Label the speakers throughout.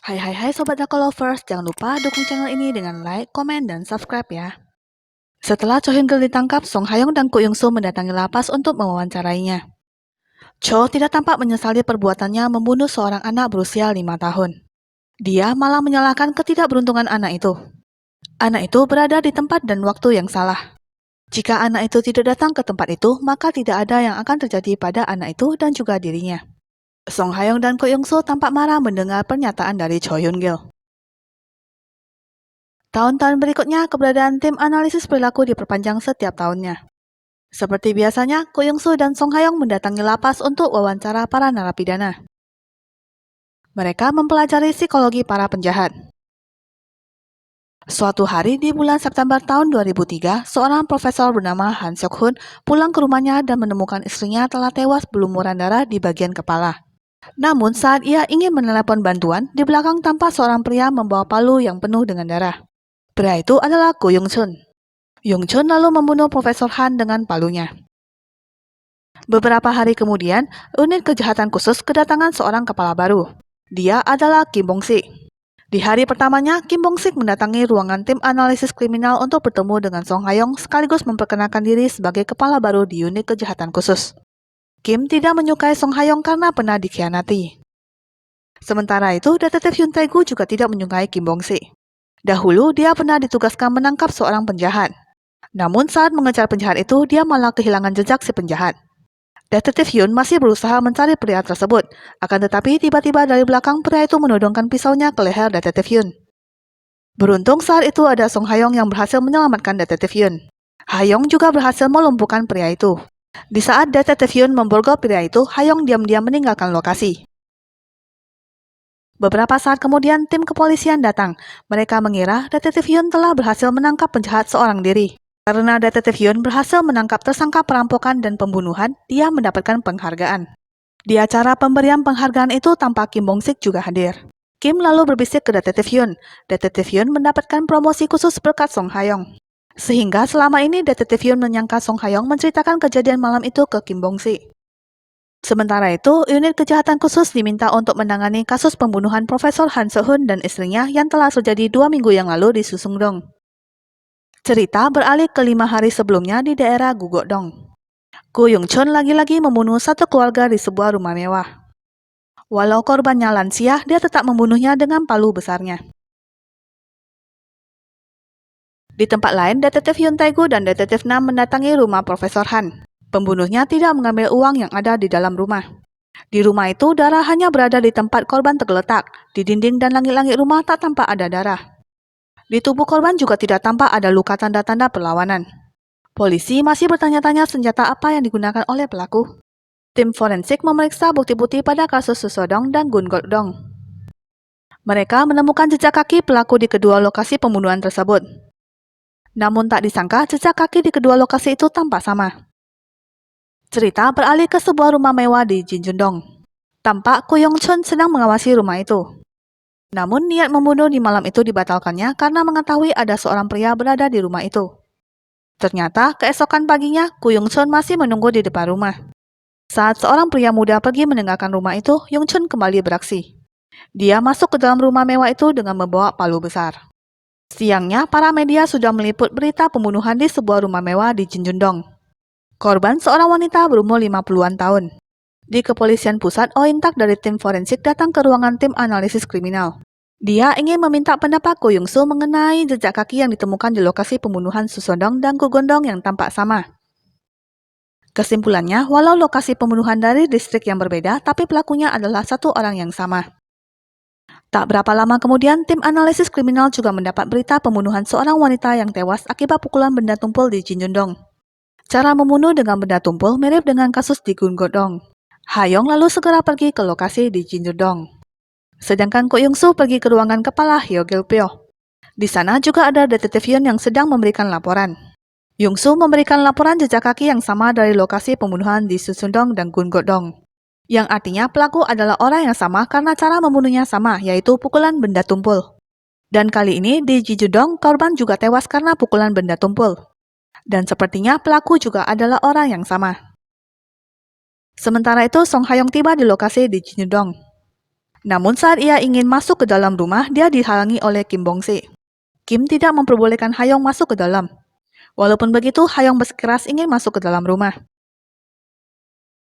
Speaker 1: Hai Sobat Dako Lovers, jangan lupa dukung channel ini dengan like, komen, dan subscribe ya. Setelah Cho Hyun-gil ditangkap, Song Ha-young dan Ko Young-soo mendatangi lapas untuk mewawancarainya. Cho tidak tampak menyesali perbuatannya membunuh seorang anak berusia 5 tahun. Dia malah menyalahkan ketidakberuntungan anak itu. Anak itu berada di tempat dan waktu yang salah. Jika anak itu tidak datang ke tempat itu, maka tidak ada yang akan terjadi pada anak itu dan juga dirinya. Song Ha-young dan Ko Young-soo tampak marah mendengar pernyataan dari Cho Hyun-gil. Tahun-tahun berikutnya, keberadaan tim analisis perilaku diperpanjang setiap tahunnya. Seperti biasanya, Ko Young-soo dan Song Ha-young mendatangi lapas untuk wawancara para narapidana. Mereka mempelajari psikologi para penjahat. Suatu hari di bulan September tahun 2003, seorang profesor bernama Han Seok-hun pulang ke rumahnya dan menemukan istrinya telah tewas berlumuran darah di bagian kepala. Namun saat ia ingin menelepon bantuan, di belakang tampak seorang pria membawa palu yang penuh dengan darah. Pria itu adalah Ko Young-chun. Young-chun lalu membunuh Profesor Han dengan palunya. Beberapa hari kemudian, unit kejahatan khusus kedatangan seorang kepala baru. Dia adalah Kim Bong-sik. Di hari pertamanya, Kim Bong-sik mendatangi ruangan tim analisis kriminal untuk bertemu dengan Song Ha-young sekaligus memperkenalkan diri sebagai kepala baru di unit kejahatan khusus. Kim tidak menyukai Song Ha-young karena pernah dikhianati. Sementara itu, detektif Hyun Tae-gu juga tidak menyukai Kim Bong-sik. Dahulu, dia pernah ditugaskan menangkap seorang penjahat. Namun saat mengejar penjahat itu, dia malah kehilangan jejak si penjahat. Detektif Hyun masih berusaha mencari pria tersebut, akan tetapi tiba-tiba dari belakang pria itu menodongkan pisaunya ke leher detektif Hyun. Beruntung saat itu ada Song Ha-young yang berhasil menyelamatkan detektif Hyun. Ha-young juga berhasil melumpuhkan pria itu. Di saat detektif Hyun memborgol pria itu, Ha-young diam-diam meninggalkan lokasi. Beberapa saat kemudian, tim kepolisian datang. Mereka mengira detektif Hyun telah berhasil menangkap penjahat seorang diri. Karena detektif Hyun berhasil menangkap tersangka perampokan dan pembunuhan, dia mendapatkan penghargaan. Di acara pemberian penghargaan itu tampak Kim Bong-sik juga hadir. Kim lalu berbisik ke detektif Hyun. Detektif Hyun mendapatkan promosi khusus berkat Song Ha-young. Sehingga selama ini detektif Hyun menyangka Song Ha-young menceritakan kejadian malam itu ke Kim Bong-sik. Sementara itu, unit kejahatan khusus diminta untuk menangani kasus pembunuhan Profesor Han Seok-hun dan istrinya yang telah terjadi 2 minggu yang lalu di Susungdong. Cerita beralih ke 5 hari sebelumnya di daerah Gugokdong. Ko Young-chun lagi-lagi membunuh satu keluarga di sebuah rumah mewah. Walau korbannya lansia, dia tetap membunuhnya dengan palu besarnya. Di tempat lain, detektif Hyun Tae-gu dan detektif Nam mendatangi rumah Profesor Han. Pembunuhnya tidak mengambil uang yang ada di dalam rumah. Di rumah itu, darah hanya berada di tempat korban tergeletak. Di dinding dan langit-langit rumah tak tampak ada darah. Di tubuh korban juga tidak tampak ada luka tanda-tanda perlawanan. Polisi masih bertanya-tanya senjata apa yang digunakan oleh pelaku. Tim forensik memeriksa bukti-bukti pada kasus Susodong dan Gungordong. Mereka menemukan jejak kaki pelaku di kedua lokasi pembunuhan tersebut. Namun tak disangka jejak kaki di kedua lokasi itu tampak sama. Cerita beralih ke sebuah rumah mewah di Jinjundong. Tampak Ko Young-chun sedang mengawasi rumah itu. Namun niat membunuh di malam itu dibatalkannya karena mengetahui ada seorang pria berada di rumah itu. Ternyata keesokan paginya, Ko Young-chun masih menunggu di depan rumah. Saat seorang pria muda pergi meninggalkan rumah itu, Young-chun kembali beraksi. Dia masuk ke dalam rumah mewah itu dengan membawa palu besar. Siangnya, para media sudah meliput berita pembunuhan di sebuah rumah mewah di Jinjundong. Korban seorang wanita berumur 50-an tahun. Di kepolisian pusat, Oh In-tak dari tim forensik datang ke ruangan tim analisis kriminal. Dia ingin meminta pendapat Ko Young-soo mengenai jejak kaki yang ditemukan di lokasi pembunuhan Susodong dan Gugondong yang tampak sama. Kesimpulannya, walau lokasi pembunuhan dari distrik yang berbeda, tapi pelakunya adalah satu orang yang sama. Tak berapa lama kemudian, tim analisis kriminal juga mendapat berita pembunuhan seorang wanita yang tewas akibat pukulan benda tumpul di Jinjundong. Cara membunuh dengan benda tumpul mirip dengan kasus di Gungordong. Ha-young lalu segera pergi ke lokasi di Jinjundong. Sedangkan Ko Young-soo pergi ke ruangan kepala Hyo Gil-pyo. Di sana juga ada detektif Hyun yang sedang memberikan laporan. Young-soo memberikan laporan jejak kaki yang sama dari lokasi pembunuhan di Susundong dan Gungordong. Yang artinya pelaku adalah orang yang sama karena cara membunuhnya sama, yaitu pukulan benda tumpul. Dan kali ini di Jinjundong, korban juga tewas karena pukulan benda tumpul. Dan sepertinya pelaku juga adalah orang yang sama. Sementara itu, Song Ha-young tiba di lokasi di Jinjundong. Namun saat ia ingin masuk ke dalam rumah, dia dihalangi oleh Kim Bong-se. Kim tidak memperbolehkan Hayong masuk ke dalam. Walaupun begitu, Hayong bersikeras ingin masuk ke dalam rumah.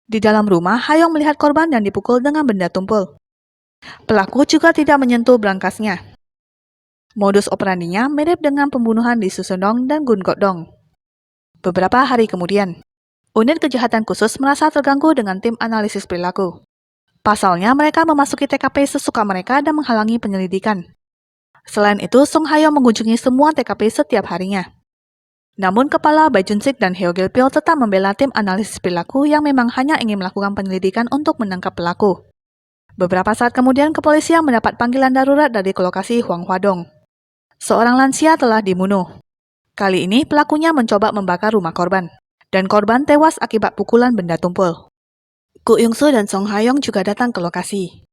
Speaker 1: Di dalam rumah, Hayong melihat korban yang dipukul dengan benda tumpul. Pelaku juga tidak menyentuh berangkasnya. Modus operandinya mirip dengan pembunuhan di Susundong dan Gunggotdong. Beberapa hari kemudian, unit kejahatan khusus merasa terganggu dengan tim analisis perilaku. Pasalnya, mereka memasuki TKP sesuka mereka dan menghalangi penyelidikan. Selain itu, Sung Hayong mengunjungi semua TKP setiap harinya. Namun, kepala Bae Jun-sik dan Heo Gil-pyo tetap membela tim analisis perilaku yang memang hanya ingin melakukan penyelidikan untuk menangkap pelaku. Beberapa saat kemudian, kepolisian mendapat panggilan darurat dari lokasi Hwang Hwa-dong. Seorang lansia telah dibunuh. Kali ini, pelakunya mencoba membakar rumah korban, dan korban tewas akibat pukulan benda tumpul. Ko Yung-soo dan Song Ha-young juga datang ke lokasi.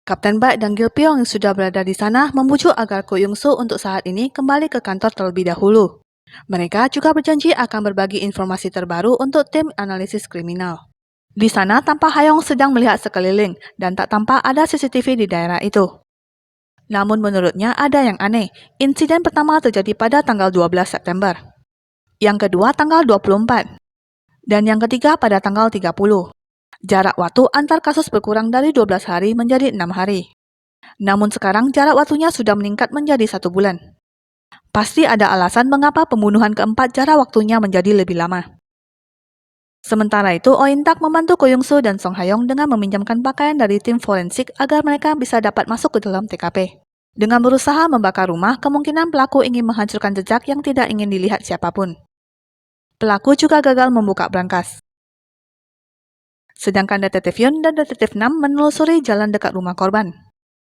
Speaker 1: Kapten Baek dan Gil-pyo yang sudah berada di sana membujuk agar Ko Yung-soo untuk saat ini kembali ke kantor terlebih dahulu. Mereka juga berjanji akan berbagi informasi terbaru untuk tim analisis kriminal. Di sana tampak Ha-young sedang melihat sekeliling dan tak tampak ada CCTV di daerah itu. Namun menurutnya ada yang aneh. Insiden pertama terjadi pada tanggal 12 September. Yang kedua tanggal 24. Dan yang ketiga pada tanggal 30. Jarak waktu antar kasus berkurang dari 12 hari menjadi 6 hari. Namun sekarang jarak waktunya sudah meningkat menjadi 1 bulan. Pasti ada alasan mengapa pembunuhan keempat jarak waktunya menjadi lebih lama. Sementara itu, Oh In-tak membantu Ko Yung-soo dan Song Ha-young dengan meminjamkan pakaian dari tim forensik agar mereka bisa dapat masuk ke dalam TKP. Dengan berusaha membakar rumah, kemungkinan pelaku ingin menghancurkan jejak yang tidak ingin dilihat siapapun. Pelaku juga gagal membuka brankas. Sedangkan Detektif Yun dan Detektif Nam menelusuri jalan dekat rumah korban.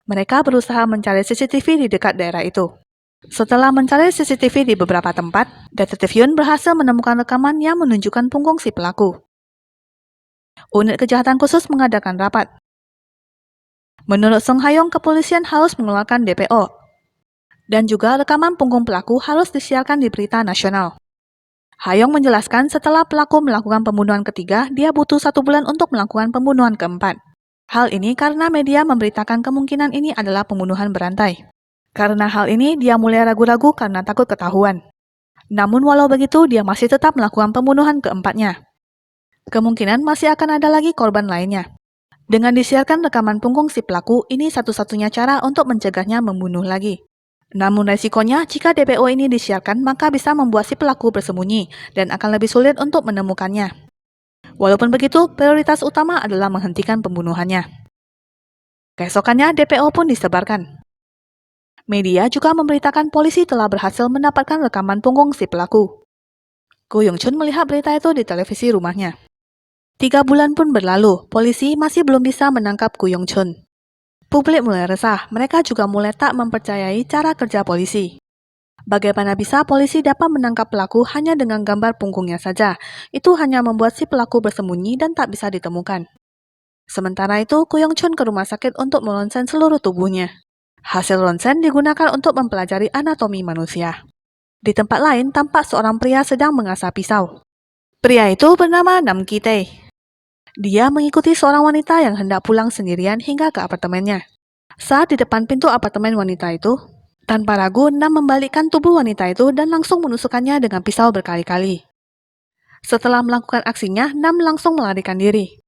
Speaker 1: Mereka berusaha mencari CCTV di dekat daerah itu. Setelah mencari CCTV di beberapa tempat, Detektif Yun berhasil menemukan rekaman yang menunjukkan punggung si pelaku. Unit kejahatan khusus mengadakan rapat. Menurut Song Ha-young, kepolisian harus mengeluarkan DPO. Dan juga rekaman punggung pelaku harus disiarkan di berita nasional. Ha-young menjelaskan setelah pelaku melakukan pembunuhan ketiga, dia butuh 1 bulan untuk melakukan pembunuhan keempat. Hal ini karena media memberitakan kemungkinan ini adalah pembunuhan berantai. Karena hal ini, dia mulai ragu-ragu karena takut ketahuan. Namun walau begitu, dia masih tetap melakukan pembunuhan keempatnya. Kemungkinan masih akan ada lagi korban lainnya. Dengan disiarkan rekaman punggung si pelaku, ini satu-satunya cara untuk mencegahnya membunuh lagi. Namun resikonya, jika DPO ini disiarkan, maka bisa membuat si pelaku bersembunyi dan akan lebih sulit untuk menemukannya. Walaupun begitu, prioritas utama adalah menghentikan pembunuhannya. Keesokannya, DPO pun disebarkan. Media juga memberitakan polisi telah berhasil mendapatkan rekaman punggung si pelaku. Ko Yung-chun melihat berita itu di televisi rumahnya. 3 bulan pun berlalu, polisi masih belum bisa menangkap Ko Yung-chun. Publik mulai resah, mereka juga mulai tak mempercayai cara kerja polisi. Bagaimana bisa polisi dapat menangkap pelaku hanya dengan gambar punggungnya saja? Itu hanya membuat si pelaku bersembunyi dan tak bisa ditemukan. Sementara itu, Ko Yung-chun ke rumah sakit untuk meronsen seluruh tubuhnya. Hasil ronsen digunakan untuk mempelajari anatomi manusia. Di tempat lain, tampak seorang pria sedang mengasah pisau. Pria itu bernama Nam Ki-tae. Dia mengikuti seorang wanita yang hendak pulang sendirian hingga ke apartemennya. Saat di depan pintu apartemen wanita itu, tanpa ragu Nam membalikkan tubuh wanita itu dan langsung menusukkannya dengan pisau berkali-kali. Setelah melakukan aksinya, Nam langsung melarikan diri.